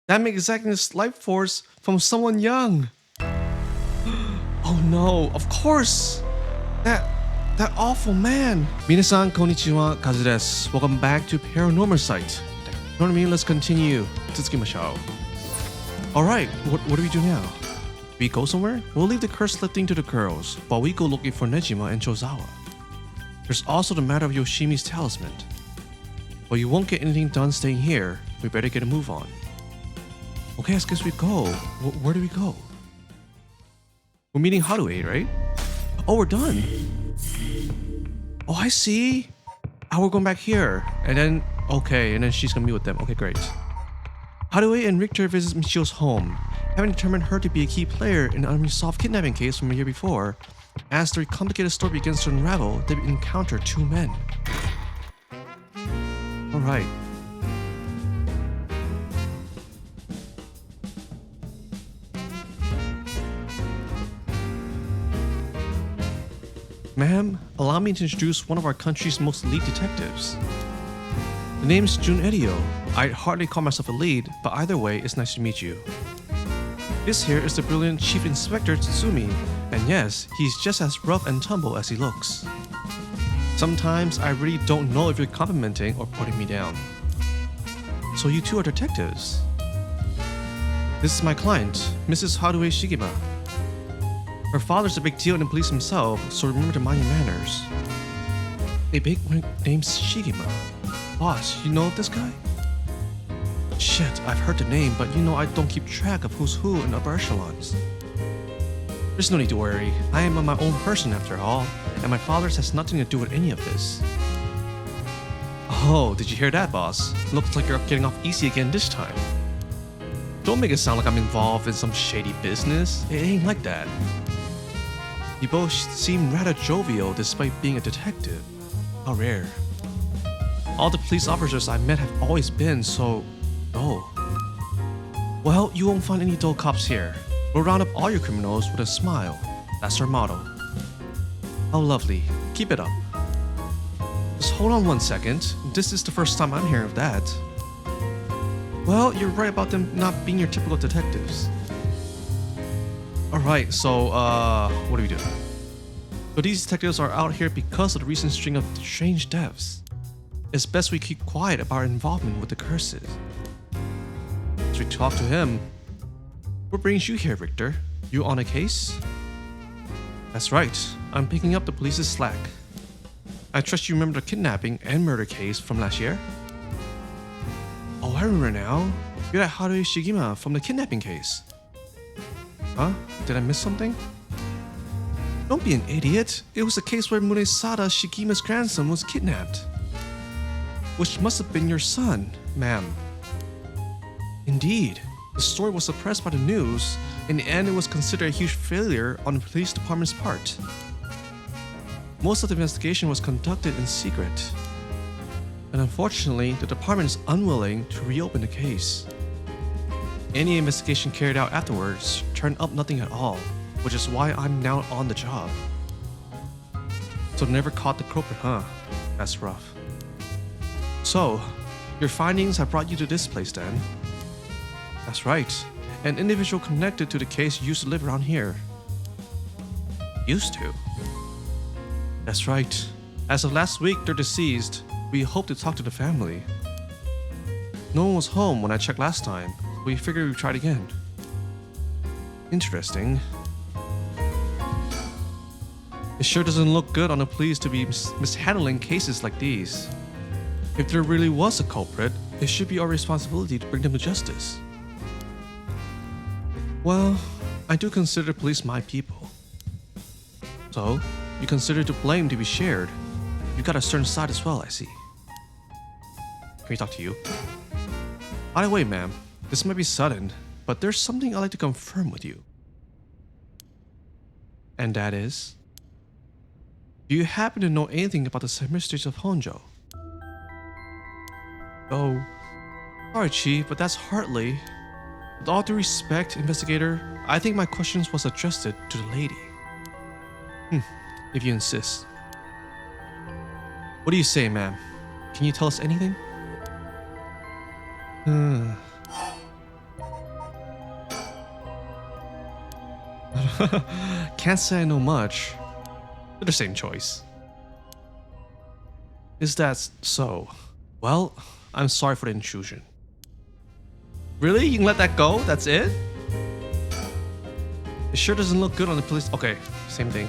That makes exacting this life force from someone young. Oh no, of course! That awful man! Minasan konnichiwa, Kazu desu. Welcome back to Paranormasight. You know what I mean? Let's continue. Tsukimashou. Alright, what do we do now? We go somewhere? We'll leave the curse lifting to the girls, while we go looking for Nejima and Chozawa. There's also the matter of Yoshimi's talisman. But you won't get anything done staying here. We better get a move on. Okay, I guess we go. Where do we go? We're meeting Haruhi, right? Oh, we're done. Oh, I see. Oh, we're going back here. And then, okay, and then she's gonna meet with them. Okay, great. Haruhi and Richter visit Michio's home, having determined her to be a key player in an unresolved kidnapping case from a year before. As the complicated story begins to unravel, they encounter two men. Alright. Ma'am, allow me to introduce one of our country's most elite detectives. The name's Jun Edio. I'd hardly call myself a lead, but either way, it's nice to meet you. This here is the brilliant Chief Inspector Tsutsumi, and yes, he's just as rough and tumble as he looks. Sometimes I really don't know if you're complimenting or putting me down. So you two are detectives. This is my client, Mrs. Haruhi Shigema. Her father's a big deal in the police himself, so remember to mind your manners. A big one named Shigema. Boss, you know this guy? Shit, I've heard the name, but you know I don't keep track of who's who in upper echelons. There's no need to worry. I am my own person after all, and my father's has nothing to do with any of this. Oh, did you hear that, boss? Looks like you're getting off easy again this time. Don't make it sound like I'm involved in some shady business. It ain't like that. You both seem rather jovial despite being a detective. How rare. All the police officers I met have always been so... oh. Well, you won't find any dull cops here. We'll round up all your criminals with a smile. That's our motto. How lovely. Keep it up. Just hold on one second. This is the first time I'm hearing of that. Well, you're right about them not being your typical detectives. Alright, so, what do we do? So these detectives are out here because of the recent string of strange deaths. It's best we keep quiet about our involvement with the curses. So we talk to him. What brings you here, Richter? You on a case? That's right, I'm picking up the police's slack. I trust you remember the kidnapping and murder case from last year? Oh, I remember now. You're that Haruhi Shigema from the kidnapping case. Huh? Did I miss something? Don't be an idiot. It was a case where Munesada Shigema's grandson was kidnapped. Which must have been your son, ma'am. Indeed. The story was suppressed by the news. In the end, it was considered a huge failure on the police department's part. Most of the investigation was conducted in secret. And unfortunately, the department is unwilling to reopen the case. Any investigation carried out afterwards turned up nothing at all, which is why I'm now on the job. So never caught the culprit, huh? That's rough. So, your findings have brought you to this place then? That's right. An individual connected to the case used to live around here. Used to? That's right. As of last week, they're deceased. We hope to talk to the family. No one was home when I checked last time. We figured we'd try it again. Interesting. It sure doesn't look good on the police to be mishandling cases like these. If there really was a culprit, it should be our responsibility to bring them to justice. Well, I do consider the police my people. So, you consider the blame to be shared. You got a certain side as well, I see. Can we talk to you? By the way, ma'am, this might be sudden, but there's something I'd like to confirm with you. And that is? Do you happen to know anything about the Mysteries of Honjo? Oh, sorry, Chief, but that's hardly. With all due respect, investigator, I think my questions was addressed to the lady. If you insist. What do you say, ma'am? Can you tell us anything? Can't say I know much. They're the same choice. Is that so? Well, I'm sorry for the intrusion. Really? You can let that go? That's it? It sure doesn't look good on the police. Okay, same thing.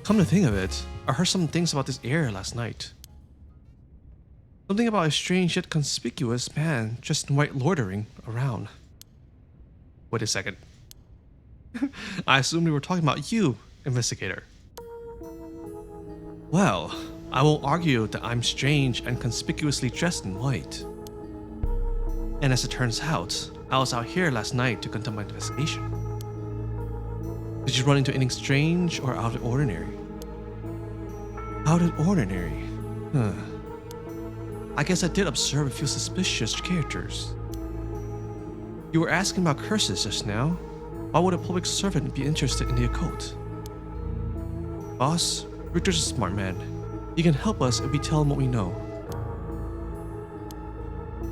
Come to think of it, I heard some things about this area last night. Something about a strange yet conspicuous man dressed in white loitering around. Wait a second. I assumed we were talking about you, investigator. Well, I won't argue that I'm strange and conspicuously dressed in white. And as it turns out, I was out here last night to conduct my investigation. Did you run into anything strange or out of the ordinary? Out of the ordinary? Huh. I guess I did observe a few suspicious characters. You were asking about curses just now. Why would a public servant be interested in the occult? Boss, Richard's a smart man. He can help us if we tell him what we know.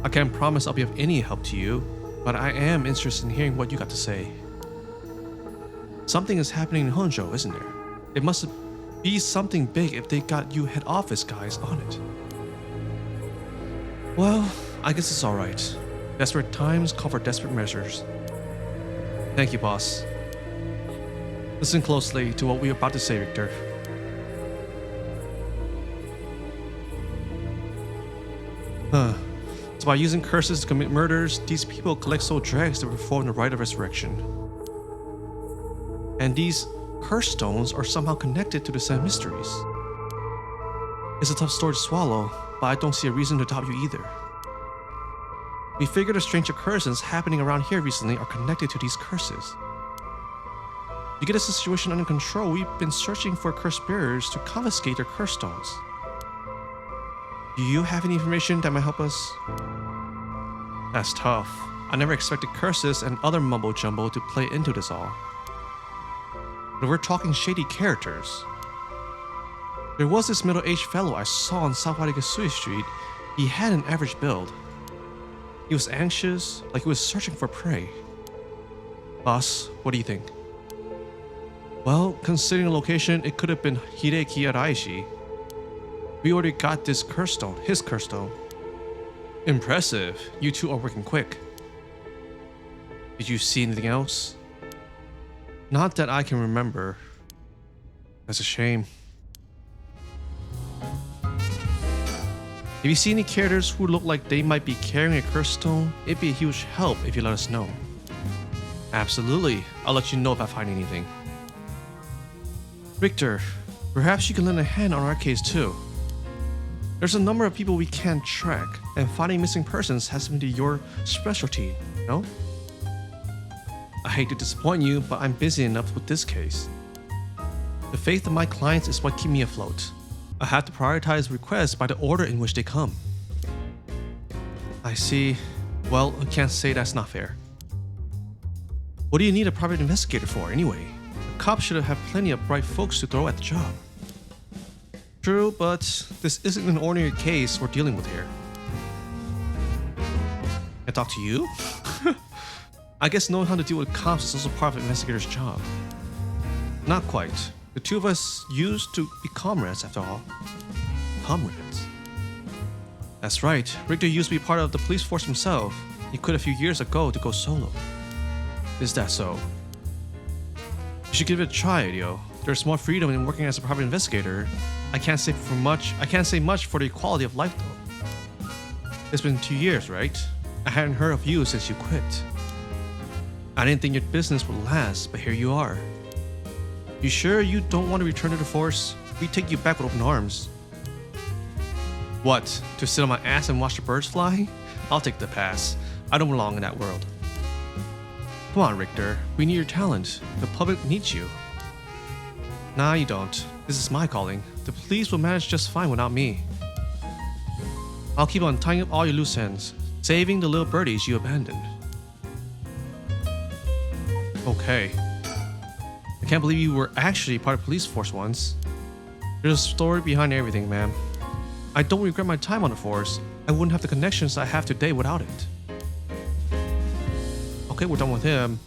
I can't promise I'll be of any help to you, but I am interested in hearing what you got to say. Something is happening in Honjo, isn't there? It must be something big if they got you head office guys on it. Well, I guess it's alright. Desperate times call for desperate measures. Thank you, boss. Listen closely to what we're about to say, Victor. So by using curses to commit murders, these people collect soul dregs to perform the Rite of Resurrection. And these curse stones are somehow connected to the same mysteries. It's a tough story to swallow, but I don't see a reason to doubt you either. We figure the strange occurrences happening around here recently are connected to these curses. To get the situation under control, we've been searching for curse bearers to confiscate their curse stones. Do you have any information that might help us? That's tough. I never expected curses and other mumbo-jumbo to play into this all. But we're talking shady characters. There was this middle-aged fellow I saw on South Waitakesui Street. He had an average build. He was anxious, like he was searching for prey. Boss, what do you think? Well, considering the location, it could have been Hideki Araishi. We already got this curse stone, his curse stone. Impressive, you two are working quick. Did you see anything else? Not that I can remember. That's a shame. If you see any characters who look like they might be carrying a curse stone, it'd be a huge help if you let us know. Absolutely, I'll let you know if I find anything. Victor, perhaps you can lend a hand on our case too. There's a number of people we can't track, and finding missing persons has been your specialty, no? I hate to disappoint you, but I'm busy enough with this case. The faith of my clients is what keeps me afloat. I have to prioritize requests by the order in which they come. I see. Well, I can't say that's not fair. What do you need a private investigator for, anyway? A cop should have plenty of bright folks to throw at the job. True, but this isn't an ordinary case we're dealing with here. I talk to you? I guess knowing how to deal with cops is also part of an investigator's job. Not quite. The two of us used to be comrades after all. Comrades? That's right. Richter used to be part of the police force himself. He quit a few years ago to go solo. Is that so? You should give it a try, Yo. There's more freedom in working as a private investigator. I can't say much for the quality of life though. It's been 2 years, right? I hadn't heard of you since you quit. I didn't think your business would last, but here you are. You sure you don't want to return to the force? We take you back with open arms. What? To sit on my ass and watch the birds fly? I'll take the pass. I don't belong in that world. Come on, Richter. We need your talent. The public needs you. Nah, you don't. This is my calling. The police will manage just fine without me. I'll keep on tying up all your loose ends, saving the little birdies you abandoned. Okay. I can't believe you were actually part of the police force once. There's a story behind everything, ma'am. I don't regret my time on the force. I wouldn't have the connections I have today without it. Okay, we're done with him.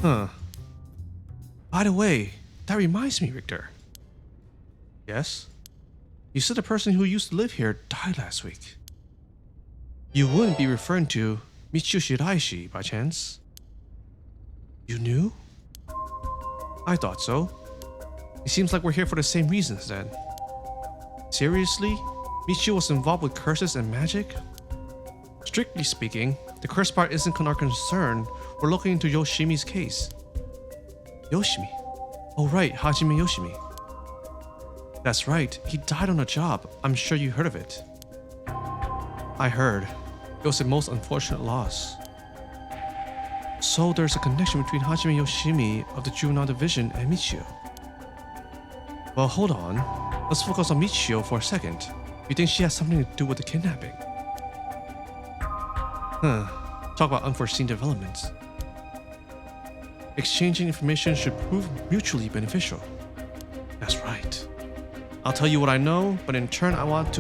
Huh. By the way, that reminds me, Richter. Yes? You said the person who used to live here died last week. You wouldn't be referring to Michio Shiraishi by chance? You knew? I thought so. It seems like we're here for the same reasons then. Seriously? Michio was involved with curses and magic? Strictly speaking, the curse part isn't our concern. We're looking into Yoshimi's case. Yoshimi? Oh right, Hajime Yoshimi. That's right, he died on a job. I'm sure you heard of it. I heard. It was a most unfortunate loss. So there's a connection between Hajime Yoshimi of the Juvenile Division and Michio. Well, hold on. Let's focus on Michio for a second. You think she has something to do with the kidnapping? Huh. Talk about unforeseen developments. Exchanging information should prove mutually beneficial. That's right. I'll tell you what I know, but in turn I want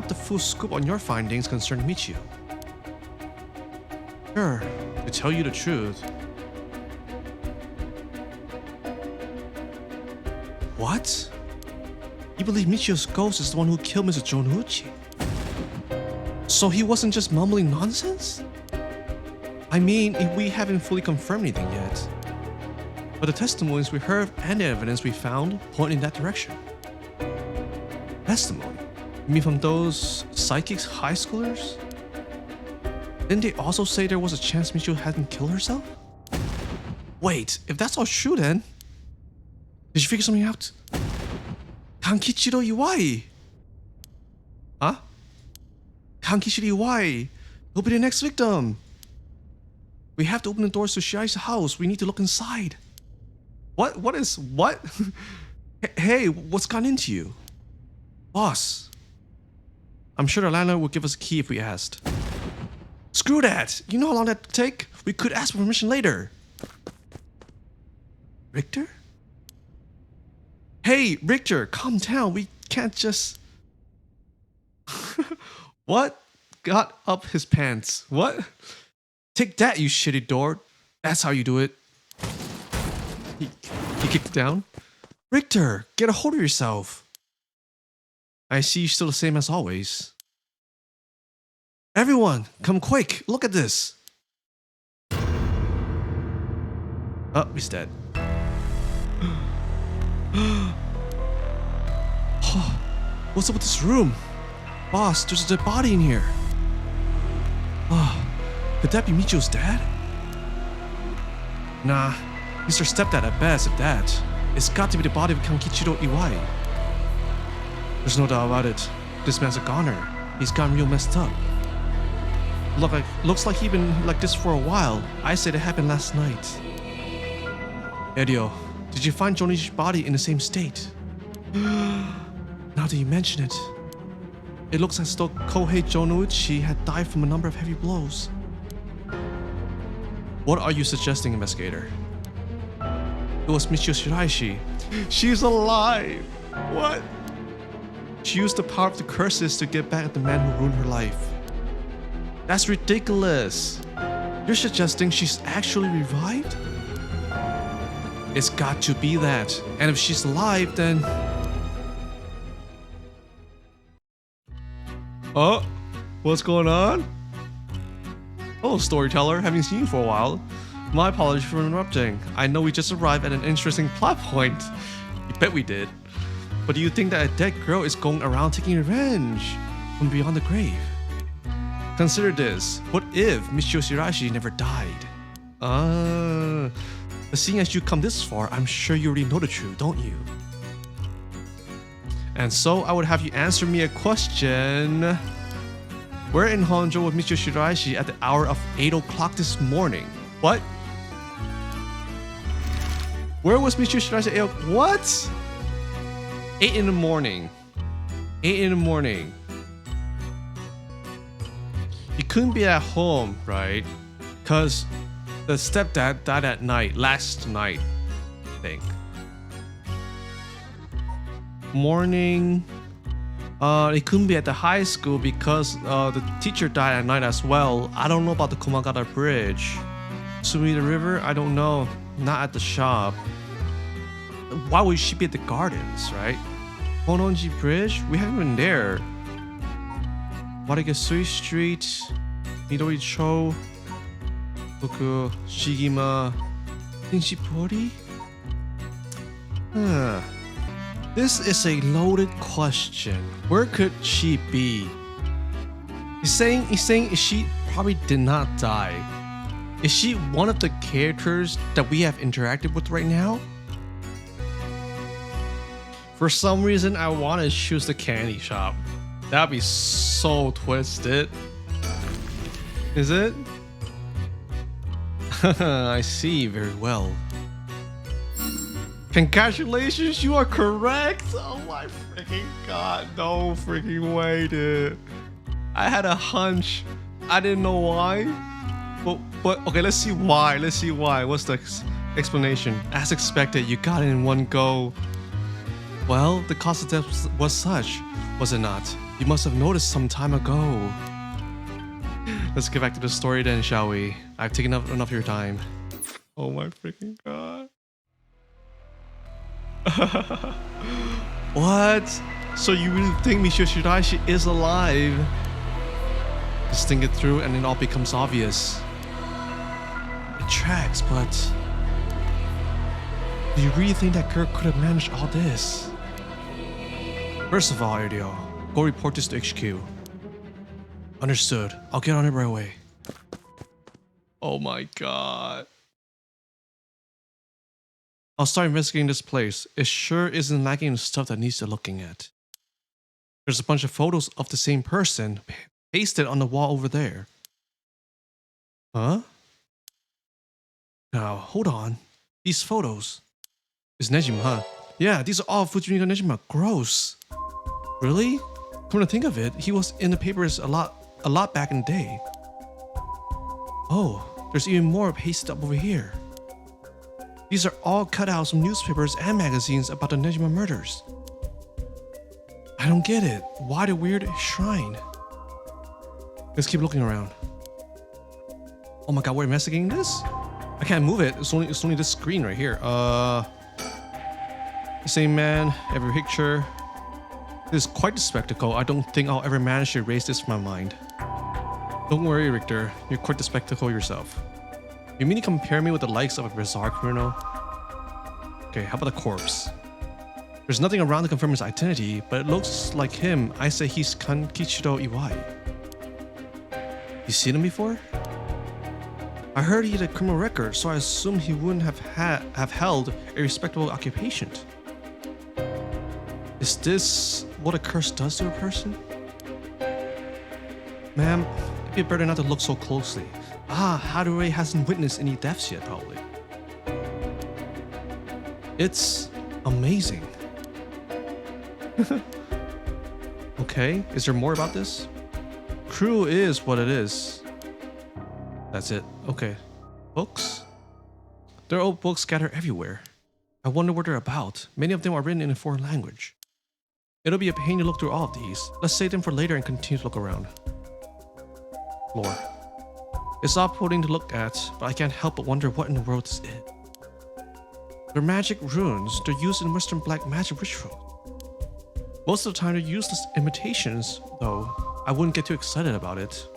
the full scoop on your findings concerning Michio. Sure, to tell you the truth. What? You believe Michio's ghost is the one who killed Mr. Jonuchi? So he wasn't just mumbling nonsense? I mean, we haven't fully confirmed anything yet. But the testimonies we heard and the evidence we found point in that direction. Testimony? You mean from those psychics high schoolers? Didn't they also say there was a chance Michio hadn't killed herself? Wait, if that's all true then... Did you figure something out? Kankichiro Iwai! Huh? Kankichiro Iwai! He'll be the next victim! We have to open the doors to Shirai's house. We need to look inside. What? Hey, what's gone into you? Boss. I'm sure the landlord would give us a key if we asked. Screw that! You know how long that would take? We could ask for permission later. Richter? Hey, Richter, calm down. We can't just... What? Got up his pants. What? Take that, you shitty door. That's how you do it. He kicked down. Richter, get a hold of yourself. I see you're still the same as always. Everyone, come quick. Look at this. Oh, he's dead. What's up with this room? Boss, there's a dead body in here. Could that be Michio's dad? Nah, he's her stepdad at best, if that. It's got to be the body of Kankichiro Iwai. There's no doubt about it. This man's a goner. He's gotten real messed up. Looks like he's been like this for a while. I said it happened last night. Edio, did you find Jonichi's body in the same state? Now that you mention it, it looks as though Kohei Jonichi had died from a number of heavy blows. What are you suggesting, investigator? It was Michio Shiraishi. She's alive! What? She used the power of the curses to get back at the man who ruined her life. That's ridiculous. You're suggesting she's actually revived? It's got to be that. And if she's alive, then... Oh, what's going on? Oh, storyteller, haven't seen you for a while. My apologies for interrupting. I know we just arrived at an interesting plot point. You bet we did. But do you think that a dead girl is going around taking revenge from beyond the grave? Consider this. What if Michio Shiraishi never died? But seeing as you come this far, I'm sure you already know the truth, don't you? And so I would have you answer me a question. We're in Honjo with Michio Shiraishi at the hour of 8 o'clock this morning. What? Where was Michio Shiraishi at 8 o'clock? What? 8 in the morning. 8 in the morning. He couldn't be at home, right? Because the stepdad died at night, last night, I think. Morning. He couldn't be at the high school because the teacher died at night as well. I don't know about the Komagata Bridge. Sumida River, I don't know. not at the shop. Why would she be at the gardens, right? Hononji Bridge? We haven't been there. Warigasui Street, Midori-cho, Fuku, Shigima, Ninshipori? This is a loaded question. Where could she be? He's saying she probably did not die. Is she one of the characters that we have interacted with right now? For some reason, I want to choose the candy shop. That'd be so twisted. Is it? I see very well. Congratulations, you are correct. Oh my freaking god, no freaking way, dude. I had a hunch. I didn't know why. But okay, let's see why. Let's see why. What's the explanation? As expected, you got it in one go. Well, the cause of death was such, was it not? You must have noticed some time ago. Let's get back to the story then, shall we? I've taken up enough of your time. Oh my freaking god. What? So you really think Michio Shiraishi is alive? Just think it through and it all becomes obvious. It tracks, but do you really think that girl could have managed all this? First of all, Erdio, go report this to HQ. Understood. I'll get on it right away. Oh my god. I'll start investigating this place. It sure isn't lacking in stuff that needs to looking at. There's a bunch of photos of the same person pasted on the wall over there. Huh? Now, hold on. These photos. It's Nejima, huh? Yeah, these are all Fujimika Nejima. Gross. Really? Come to think of it, he was in the papers a lot back in the day. Oh, there's even more pasted up over here. These are all cutouts from newspapers and magazines about the Nejima murders. I don't get it. Why the weird shrine? Let's keep looking around. Oh my god, we're investigating this? I can't move it. It's only this screen right here. The same man, every picture. This is quite a spectacle. I don't think I'll ever manage to erase this from my mind. Don't worry, Richter. You're quite the spectacle yourself. You mean to compare me with the likes of a bizarre criminal? Okay, how about the corpse? There's nothing around to confirm his identity, but it looks like him. I say he's Kankichiro Iwai. You seen him before? I heard he had a criminal record, so I assumed he wouldn't have held a respectable occupation. Is this what a curse does to a person? Ma'am, it'd be better not to look so closely. Hadare hasn't witnessed any deaths yet, probably. It's amazing. Okay, is there more about this? Crew is what it is. That's it. Okay. Books? There are old books scattered everywhere. I wonder what they're about. Many of them are written in a foreign language. It'll be a pain to look through all of these. Let's save them for later and continue to look around. Floor. It's off-putting to look at, but I can't help but wonder what in the world this is. They're magic runes. They're used in Western black magic rituals. Most of the time they're useless imitations, though. I wouldn't get too excited about it.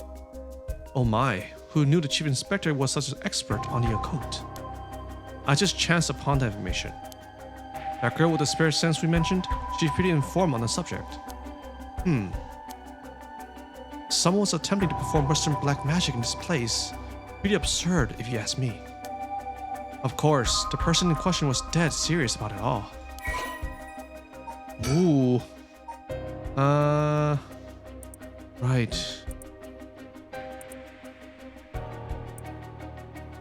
Oh my, who knew the chief inspector was such an expert on the occult? I just chanced upon that information. That girl with the spirit sense we mentioned, she's pretty informed on the subject. Someone was attempting to perform Western black magic in this place. Pretty absurd, if you ask me. Of course, the person in question was dead serious about it all. Ooh. Right.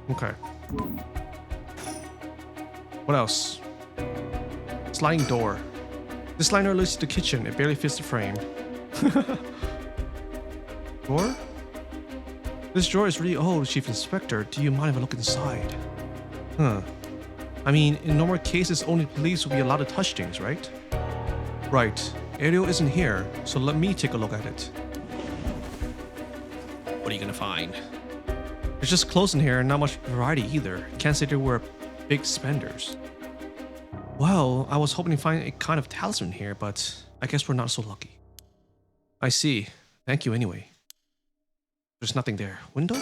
Okay. What else? Sliding door. This sliding door leads to the kitchen. It barely fits the frame. Drawer? This drawer is really old, Chief Inspector. Do you mind if I look inside? Huh. I mean, in normal cases, only police will be allowed to touch things, right? Right. Ariel isn't here, so let me take a look at it. What are you gonna find? There's just clothes in here and not much variety either. Can't say there were a big spenders. Well, I was hoping to find a kind of talisman here, but I guess we're not so lucky. I see. Thank you anyway. There's nothing there. Window?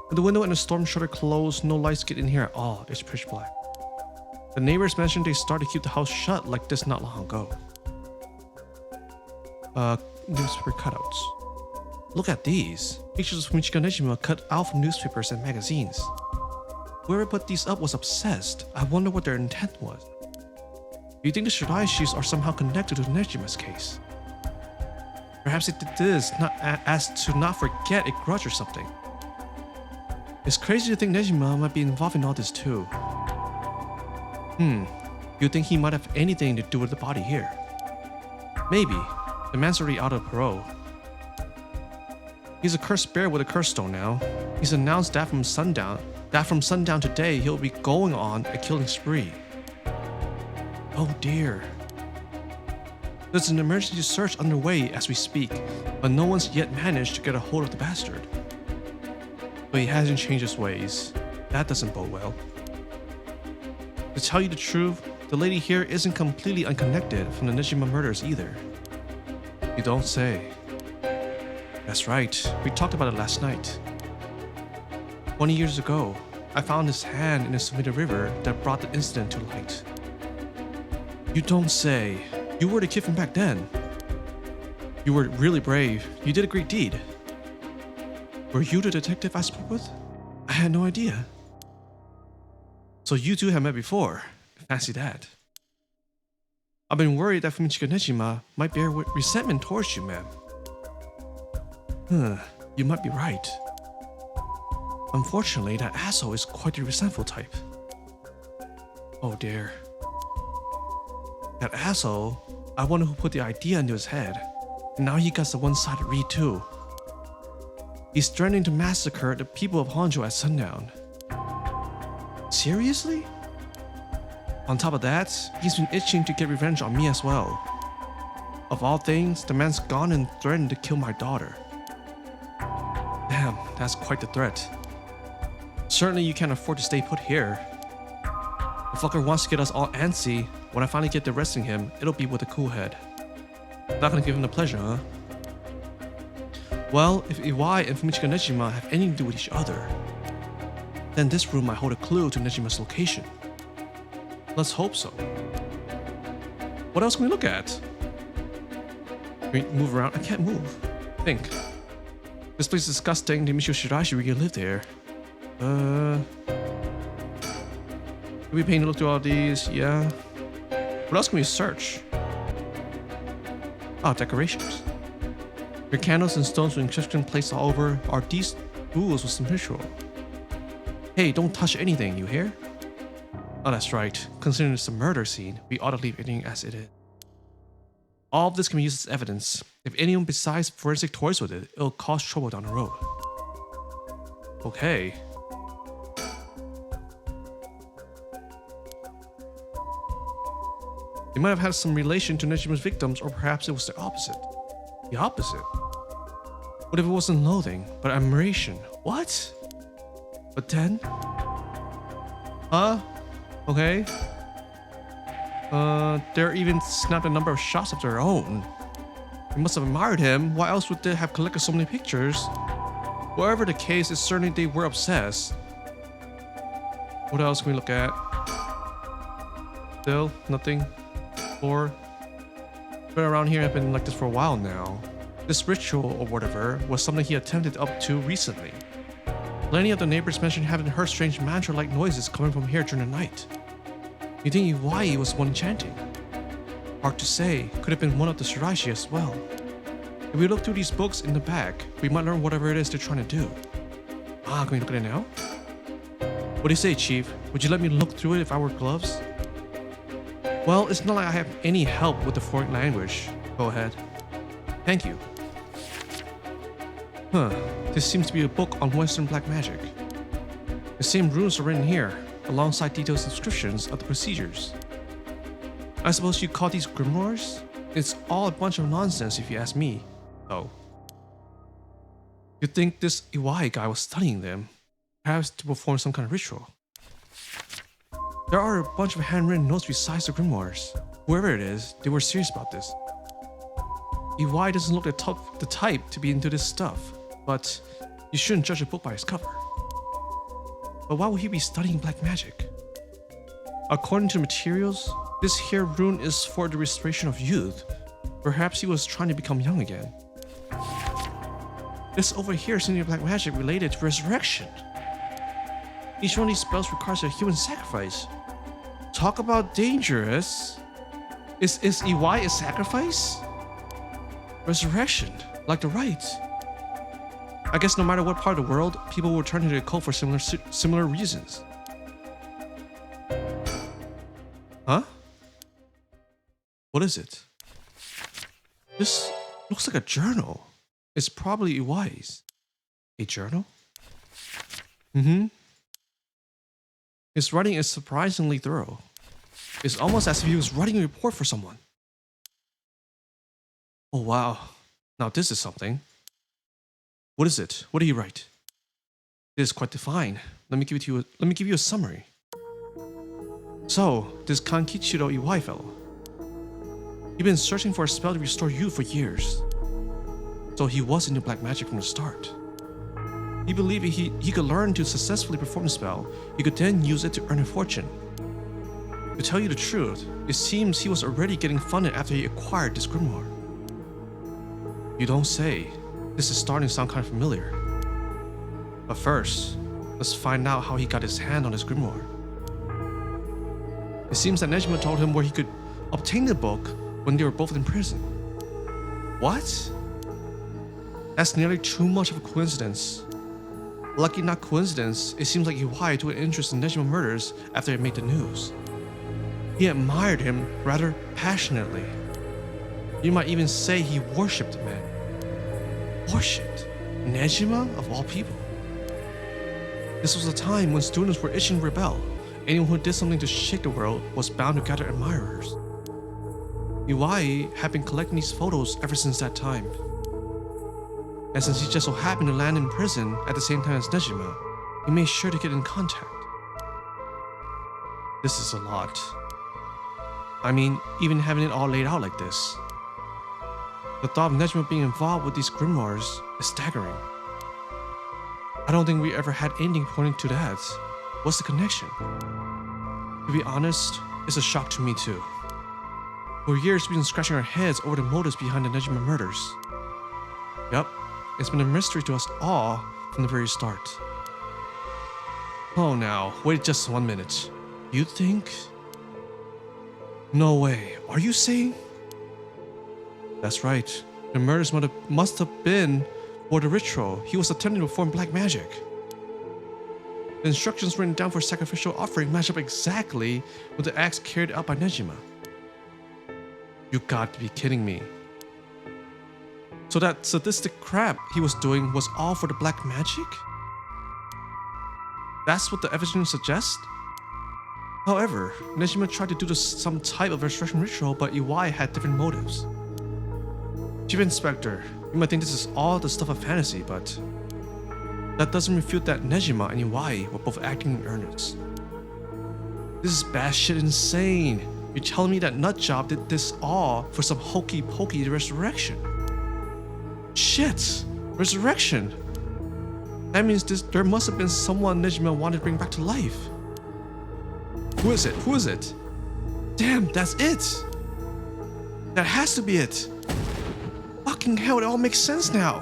With the window and the storm shutter closed, no lights get in here at all. It's pitch black. The neighbors mentioned they started to keep the house shut like this not long ago. Newspaper cutouts. Look at these. Pictures of Michiko Nejima cut out from newspapers and magazines. Whoever put these up was obsessed. I wonder what their intent was. Do you think the Shiraishis are somehow connected to Nejima's case? Perhaps they did this as to not forget a grudge or something. It's crazy to think Nejima might be involved in all this too. You think he might have anything to do with the body here? Maybe. The man's already out of parole. He's a cursed bear with a curse stone now. He's announced that from sundown today he'll be going on a killing spree. Oh dear. There's an emergency search underway as we speak, but no one's yet managed to get a hold of the bastard. But he hasn't changed his ways. That doesn't bode well. To tell you the truth, the lady here isn't completely unconnected from the Nejima murders either. You don't say. That's right, we talked about it last night. 20 years ago, I found his hand in the Sumida River that brought the incident to light. You don't say. You were the kid from back then. You were really brave. You did a great deed. Were you the detective I spoke with? I had no idea. So you two have met before. Fancy that. I've been worried that Michiko Nejima might bear resentment towards you, ma'am. You might be right. Unfortunately, that asshole is quite the resentful type. Oh dear. That asshole, I wonder who put the idea into his head. And now he got the one-sided read too. He's threatening to massacre the people of Honjo at sundown. Seriously? On top of that, he's been itching to get revenge on me as well. Of all things, the man's gone and threatened to kill my daughter. Damn, that's quite the threat. Certainly you can't afford to stay put here. The fucker wants to get us all antsy. When I finally get to arresting him, it'll be with a cool head. Not gonna give him the pleasure, huh? Well, if Iwai and Michiko Nejima have anything to do with each other, then this room might hold a clue to Nejima's location. Let's hope so. What else can we look at? Can we move around? I can't move. Think. This place is disgusting. The Michio Shiraishi really live there. Are we paying a look through all these? Yeah. What else can we search? Oh, decorations. Your candles and stones with inscription placed all over are these rules with some ritual. Hey, don't touch anything, you hear? Oh, that's right. Considering it's a murder scene, we ought to leave everything as it is. All of this can be used as evidence. If anyone besides forensic toys with it, it'll cause trouble down the road. Okay. They might have had some relation to Nejima's victims, or perhaps it was the opposite. The opposite? What if it wasn't loathing, but admiration? What? But then? Huh? Okay. They're even snapped a number of shots of their own. They must have admired him. Why else would they have collected so many pictures? Whatever the case, it's certainly they were obsessed. What else can we look at? Still, nothing. Or been around here have been like this for a while now. This ritual or whatever was something he attempted up to recently. Plenty of the neighbors mentioned having heard strange mantra-like noises coming from here during the night. You think Iwai was one chanting? Hard to say, could have been one of the Shiraishi as well. If we look through these books in the back, we might learn whatever it is they're trying to do. Ah, can we look at it now? What do you say, Chief? Would you let me look through it if I wore gloves? Well, it's not like I have any help with the foreign language. Go ahead. Thank you. Huh, this seems to be a book on Western black magic. The same runes are written here, alongside detailed descriptions of the procedures. I suppose you call these grimoires? It's all a bunch of nonsense if you ask me, though. You'd think this Iwai guy was studying them, perhaps to perform some kind of ritual. There are a bunch of handwritten notes besides the grimoires. Whoever it is, they were serious about this. EY doesn't look the type to be into this stuff, but you shouldn't judge a book by its cover. But why would he be studying black magic? According to the materials, this here rune is for the restoration of youth. Perhaps he was trying to become young again. This over here is in black magic related to resurrection. Each one of these spells requires a human sacrifice. Talk about dangerous. Is EY a sacrifice? Resurrection, like the rite. I guess no matter what part of the world, people will turn to the occult for similar reasons. Huh? What is it? This looks like a journal. It's probably EY's. A journal? His writing is surprisingly thorough. It's almost as if he was writing a report for someone. Oh wow, now this is something. What is it? What did he write? It is quite defined. Let me give you a summary. So, this Kankichiro EY fellow. He'd been searching for a spell to restore youth for years. So he was into black magic from the start. He believed he could learn to successfully perform the spell. He could then use it to earn a fortune. To tell you the truth, it seems he was already getting funded after he acquired this grimoire. You don't say. This is starting to sound kind of familiar. But first, let's find out how he got his hand on this grimoire. It seems that Nejima told him where he could obtain the book when they were both in prison. What? That's nearly too much of a coincidence. Lucky not coincidence, it seems like EY took an interest in Nejima murders after it made the news. He admired him rather passionately. You might even say he worshipped the man. Worshipped? Nejima of all people? This was a time when students were itching to rebel. Anyone who did something to shake the world was bound to gather admirers. EY had been collecting these photos ever since that time. And since he just so happened to land in prison at the same time as Nejima, he made sure to get in contact. This is a lot. I mean, even having it all laid out like this. The thought of Nejima being involved with these grimoires is staggering. I don't think we ever had anything pointing to that. What's the connection? To be honest, it's a shock to me too. For years we've been scratching our heads over the motives behind the Nejima murders. Yup, it's been a mystery to us all from the very start. Oh now, wait just 1 minute. You think? No way, are you saying? That's right, the murders must have been for the ritual. He was attempting to perform black magic. The instructions written down for sacrificial offering match up exactly with the acts carried out by Nejima. You got to be kidding me. So that sadistic crap he was doing was all for the black magic? That's what the evidence suggests? However, Nejima tried to do some type of resurrection ritual, but EY had different motives. Chief Inspector, you might think this is all the stuff of fantasy, but that doesn't refute that Nejima and EY were both acting in earnest. This is batshit insane. You're telling me that nutjob did this all for some hokey pokey resurrection? Shit! Resurrection! That means there must have been someone Nejima wanted to bring back to life. Who is it? Who is it? Damn, that's it! That has to be it! Fucking hell, it all makes sense now!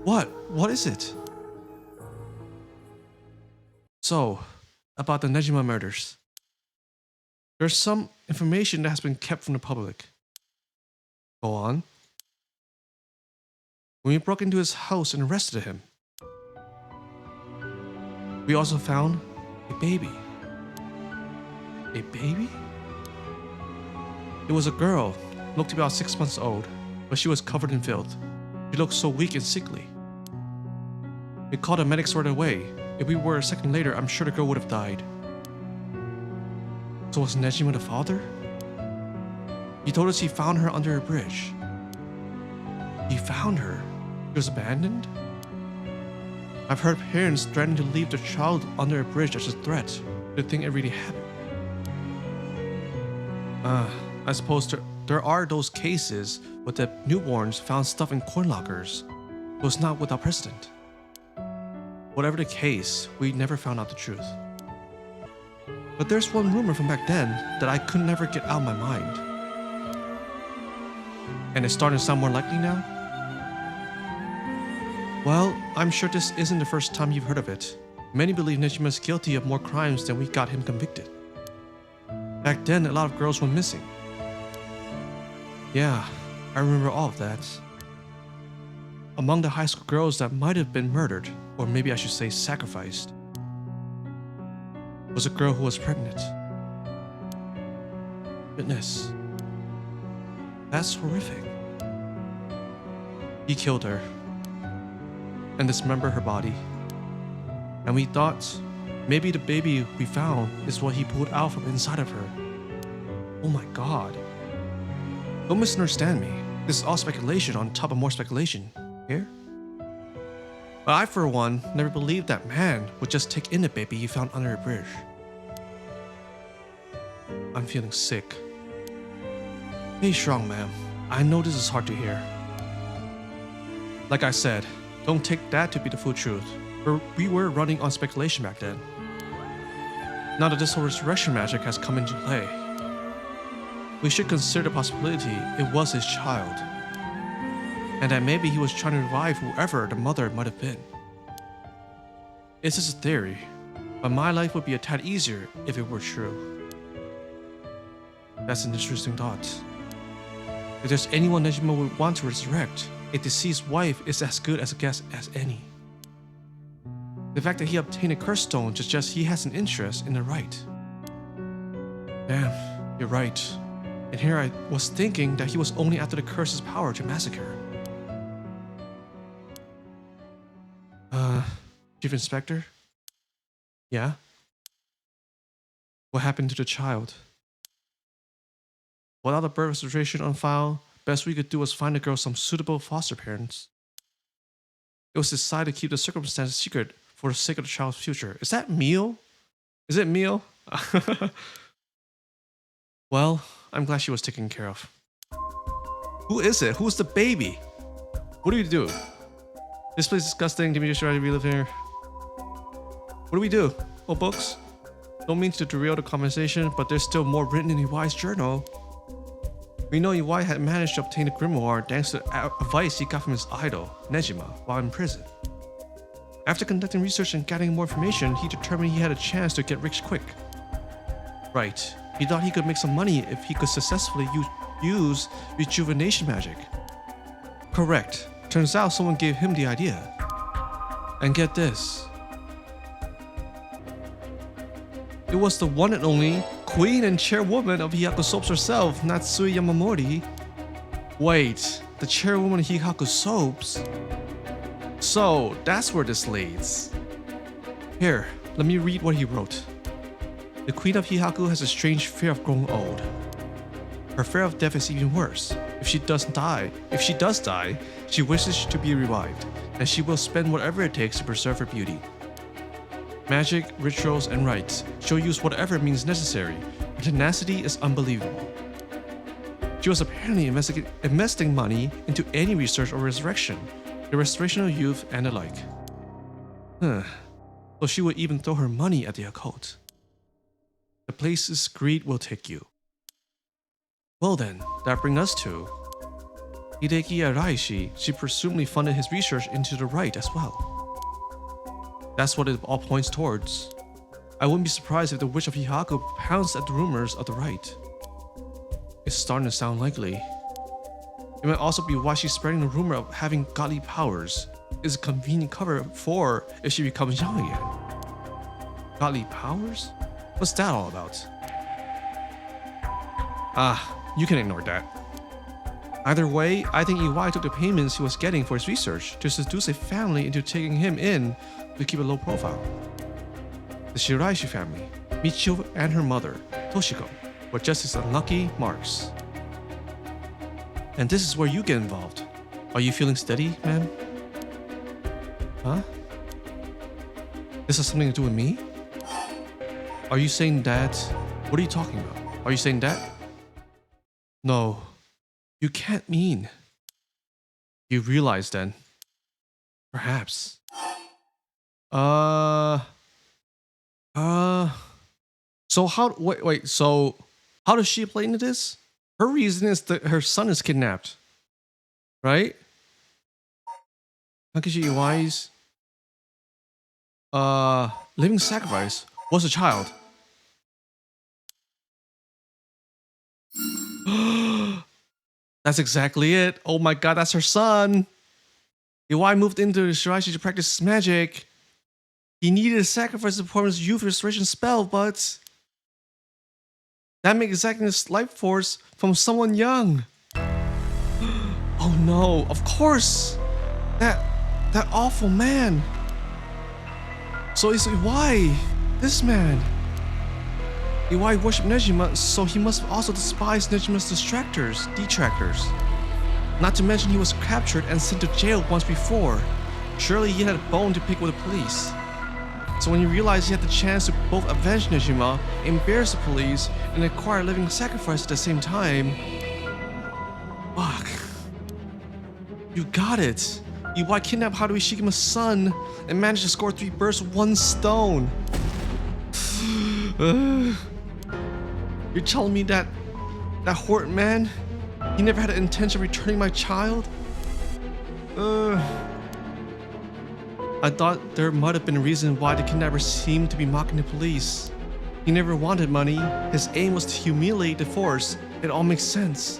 What? What is it? So, about the Nejima murders. There's some information that has been kept from the public. Go on. When we broke into his house and arrested him, we also found a baby. A baby? It was a girl, looked about 6 months old, but she was covered in filth. She looked so weak and sickly. We called the medics right away. If we were a second later, I'm sure the girl would have died. So was Nejima the father? He told us he found her under a bridge. He found her? She was abandoned? I've heard parents threatening to leave their child under a bridge as a threat. Do you think it really happened? I suppose there are those cases where the newborns found stuff in corn lockers. It was not without precedent. Whatever the case, we never found out the truth. But there's one rumor from back then that I could never get out of my mind. And it's starting to sound more likely now? Well, I'm sure this isn't the first time you've heard of it. Many believe Nejima is guilty of more crimes than we got him convicted. Back then, a lot of girls went missing. Yeah, I remember all of that. Among the high school girls that might have been murdered, or maybe I should say sacrificed, was a girl who was pregnant. Goodness. That's horrific. He killed her and dismembered her body. And we thought maybe the baby we found is what he pulled out from inside of her. Oh my god. Don't misunderstand me. This is all speculation on top of more speculation. Here? But I, for one, never believed that man would just take in the baby he found under a bridge. I'm feeling sick. Be strong, ma'am. I know this is hard to hear. Like I said, don't take that to be the full truth. We were running on speculation back then. Now that this whole resurrection magic has come into play, we should consider the possibility it was his child, and that maybe he was trying to revive whoever the mother might have been. It's just a theory, but my life would be a tad easier if it were true. That's an interesting thought. If there's anyone Nejima would want to resurrect, a deceased wife is as good as a guess as any. The fact that he obtained a curse stone suggests he has an interest in the rite. Damn, you're right. And here I was thinking that he was only after the curse's power to massacre. Chief Inspector? Yeah? What happened to the child? Without a birth registration on file, best we could do was find the girl some suitable foster parents. It was decided to keep the circumstances secret for the sake of the child's future. Is that Mio? Is it Mio? Well, I'm glad she was taken care of. Who is it? Who's the baby? What do we do? This place is disgusting. Demetrius tried to relive here. What do we do? Oh, books? Don't mean to derail the conversation, but there's still more written in Iwai's journal. We know Iwai had managed to obtain a grimoire thanks to advice he got from his idol, Nejima, while in prison. After conducting research and gathering more information, he determined he had a chance to get rich quick. Right. He thought he could make some money if he could successfully use rejuvenation magic. Correct. Turns out someone gave him the idea. And get this. It was the one and only queen and chairwoman of Hihaku Soaps herself, Natsui Yamamori. Wait, the chairwoman of Hihaku Soaps? So, that's where this leads. Here, let me read what he wrote. The queen of Hihaku has a strange fear of growing old. Her fear of death is even worse. If she does die, she wishes to be revived, and she will spend whatever it takes to preserve her beauty. Magic, rituals, and rites, she'll use whatever means necessary. Her tenacity is unbelievable. She was apparently investing money into any research or resurrection, the restoration of youth, and the like. So she would even throw her money at the occult. The places greed will take you. Well then, that brings us to Hideki Araishi. She presumably funded his research into the rite as well. That's what it all points towards. I wouldn't be surprised if the Witch of Hihaku pounced at the rumors of the rite. It's starting to sound likely. It might also be why she's spreading the rumor of having godly powers. It's a convenient cover for if she becomes young again. Godly powers? What's that all about? You can ignore that. Either way, I think Iwai took the payments he was getting for his research to seduce a family into taking him in to keep a low profile. The Shiraishi family, Michio and her mother, Toshiko, were just his unlucky marks. And this is where you get involved. Are you feeling steady, man? Huh? This has something to do with me? Are you saying that? What are you talking about? Are you saying that? No, you can't mean. You realize then. Perhaps. Uh. So wait, so how does she play into this? Her reason is that her son is kidnapped. Right? Takeshi Iwai's living sacrifice was a child. That's exactly it. Oh my god, that's her son. Iwai moved into Shiraishi to practice magic. He needed a sacrifice to perform his youth restoration spell, but that makes exacting his life force from someone young. Oh no, of course! That awful man. So it's Iwai, this man. Iwai worshipped Nejima, so he must have also despised Nejima's detractors. Not to mention he was captured and sent to jail once before. Surely he had a bone to pick with the police. So when he realized he had the chance to both avenge Nejima, embarrass the police, and acquire a living sacrifice at the same time... Fuck. You got it. Iwai kidnapped Haruhi Shikima's son and managed to score 3 birds with 1 stone. You're telling me that horrid man, he never had an intention of returning my child? I thought there might have been a reason why the kidnapper seemed to be mocking the police. He never wanted money. His aim was to humiliate the force. It all makes sense.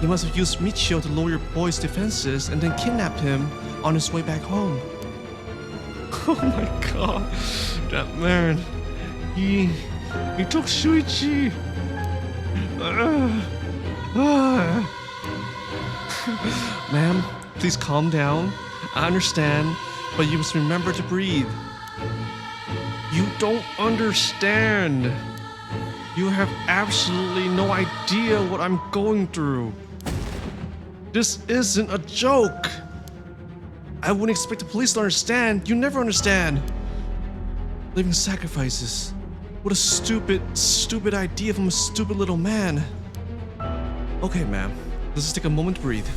He must have used Michio to lower your boy's defenses and then kidnapped him on his way back home. Oh my god, that man. He took Shuichi. Ma'am, please calm down. I understand, but you must remember to breathe. You don't understand. You have absolutely no idea what I'm going through. This isn't a joke. I wouldn't expect the police to understand. You never understand. Living sacrifices. What a stupid idea from a stupid little man. Okay, ma'am. Let's just take a moment to breathe.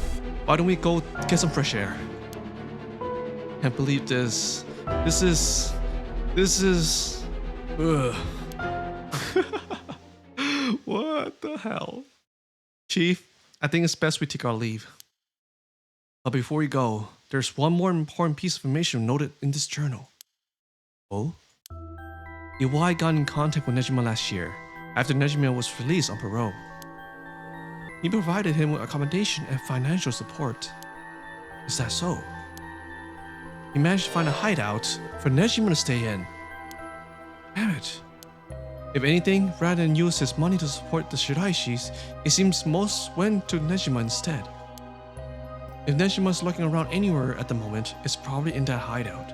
Why don't we go get some fresh air? Can't believe this. This is... Ugh. What the hell? Chief, I think it's best we take our leave. But before we go, there's one more important piece of information noted in this journal. Oh? Iwai got in contact with Nejima last year, after Nejima was released on parole. He provided him with accommodation and financial support. Is that so? He managed to find a hideout for Nejima to stay in. Damn it. If anything, rather than use his money to support the Shiraishis, it seems most went to Nejima instead. If Nejima's lurking around anywhere at the moment, it's probably in that hideout.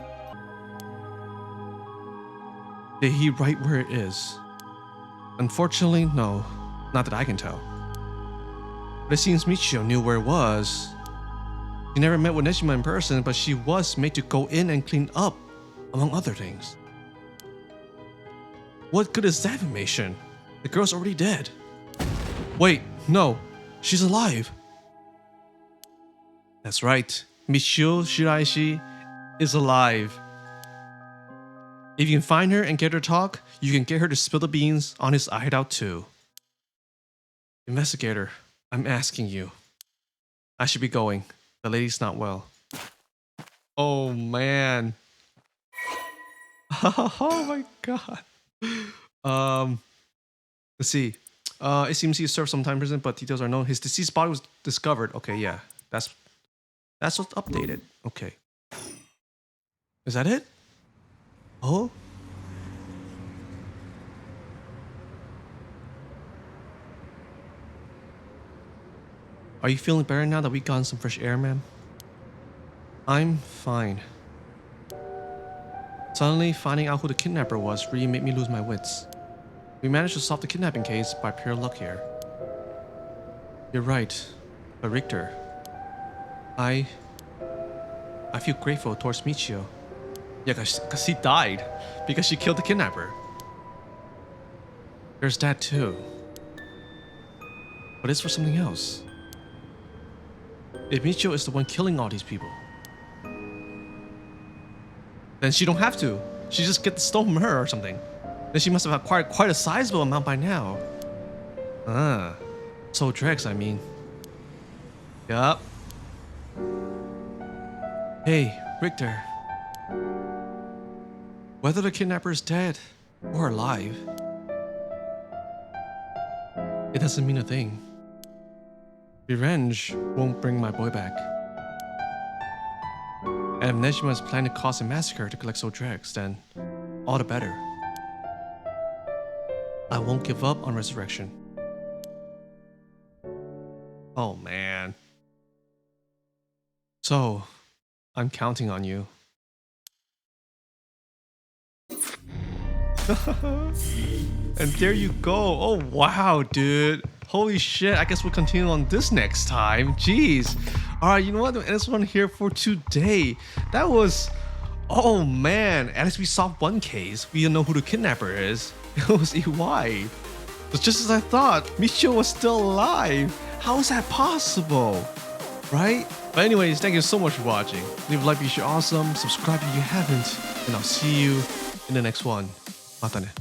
Did he write where it is? Unfortunately, no. Not that I can tell. But it seems Michio knew where it was. She never met with Nejima in person, but she was made to go in and clean up, among other things. What good is that information? The girl's already dead. Wait, no, she's alive. That's right, Michio Shiraishi is alive. If you can find her and get her to talk, you can get her to spill the beans on his hideout too. Investigator, I'm asking you. I should be going. The lady's not well. Oh man. Oh my god. Let's see. It seems he served some time in prison, but details are known. His deceased body was discovered. Okay, yeah. That's what's updated. Okay. Is that it? Oh? Are you feeling better now that we got some fresh air, ma'am? I'm fine. Suddenly, finding out who the kidnapper was really made me lose my wits. We managed to solve the kidnapping case by pure luck here. You're right, but Richter, I feel grateful towards Michio. Yeah, cause he died because she killed the kidnapper. There's that too. But it's for something else. If Michio is the one killing all these people, then she don't have to. She just get the stone from her or something. Then she must have acquired quite a sizable amount by now. Soul dregs, I mean. Yup. Hey, Richter. Whether the kidnapper is dead or alive, it doesn't mean a thing. Revenge won't bring my boy back. And if Nejima is planning to cause a massacre to collect soul dregs, then all the better. I won't give up on Resurrection. Oh man. So, I'm counting on you. And there you go. Oh wow, dude. Holy shit. I guess we'll continue on this next time. Jeez. Alright, you know what? This one here for today. That was... Oh man. At least we solved one case. We didn't know who the kidnapper is. It was EY. But just as I thought, Michio was still alive. How is that possible? Right? But anyways, thank you so much for watching. Leave a like if you're awesome. Subscribe if you haven't. And I'll see you in the next one. またね。